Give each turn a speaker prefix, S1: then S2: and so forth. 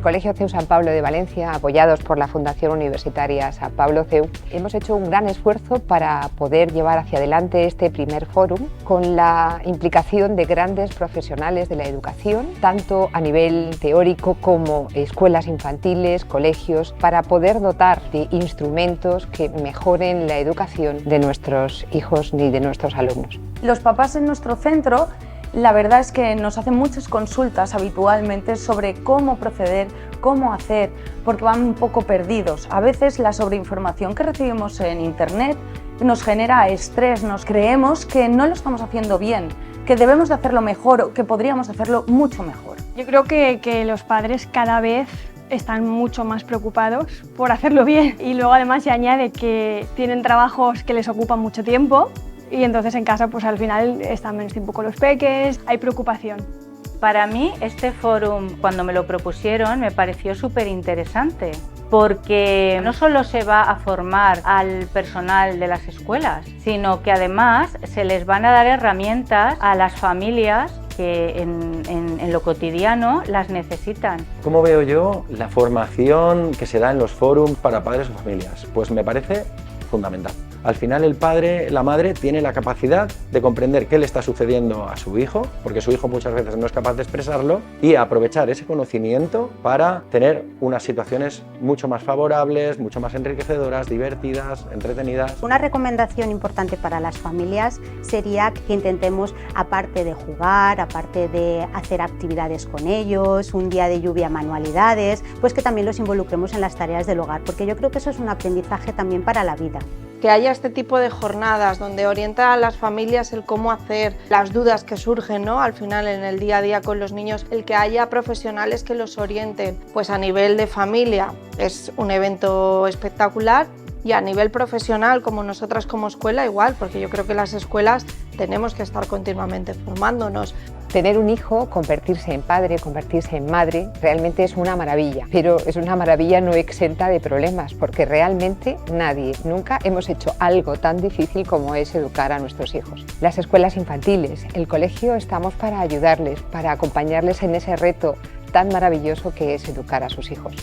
S1: el Colegio CEU San Pablo de Valencia, apoyados por la Fundación Universitaria San Pablo CEU, hemos hecho un gran esfuerzo para poder llevar hacia adelante este primer fórum con la implicación de grandes profesionales de la educación, tanto a nivel teórico como escuelas infantiles, colegios, para poder dotar de instrumentos que mejoren la educación de nuestros hijos y de nuestros alumnos.
S2: Los papás en nuestro centro, la verdad es que nos hacen muchas consultas habitualmente sobre cómo proceder, cómo hacer, porque van un poco perdidos. A veces la sobreinformación que recibimos en internet nos genera estrés, nos creemos que no lo estamos haciendo bien, que debemos de hacerlo mejor o que podríamos hacerlo mucho mejor.
S3: Yo creo que los padres cada vez están mucho más preocupados por hacerlo bien y luego además se añade que tienen trabajos que les ocupan mucho tiempo y entonces en casa pues al final están menos tiempo con los peques, hay preocupación.
S4: Para mí este fórum, cuando me lo propusieron, me pareció súper interesante porque no solo se va a formar al personal de las escuelas, sino que además se les van a dar herramientas a las familias que en lo cotidiano las necesitan.
S5: ¿Cómo veo yo la formación que se da en los fórums para padres o familias? Pues me parece fundamental. Al final el padre, la madre tiene la capacidad de comprender qué le está sucediendo a su hijo, porque su hijo muchas veces no es capaz de expresarlo, y aprovechar ese conocimiento para tener unas situaciones mucho más favorables, mucho más enriquecedoras, divertidas, entretenidas.
S6: Una recomendación importante para las familias sería que intentemos, aparte de jugar, aparte de hacer actividades con ellos, un día de lluvia, manualidades, pues que también los involucremos en las tareas del hogar, porque yo creo que eso es un aprendizaje también para la vida.
S7: Que haya este tipo de jornadas donde orienta a las familias el cómo hacer, las dudas que surgen, ¿no? Al final en el día a día con los niños, el que haya profesionales que los orienten, pues a nivel de familia es un evento espectacular y a nivel profesional como nosotras como escuela igual, porque yo creo que las escuelas tenemos que estar continuamente formándonos.
S1: Tener un hijo, convertirse en padre, convertirse en madre, realmente es una maravilla, pero es una maravilla no exenta de problemas, porque realmente nadie, nunca hemos hecho algo tan difícil como es educar a nuestros hijos. Las escuelas infantiles, el colegio, estamos para ayudarles, para acompañarles en ese reto tan maravilloso que es educar a sus hijos.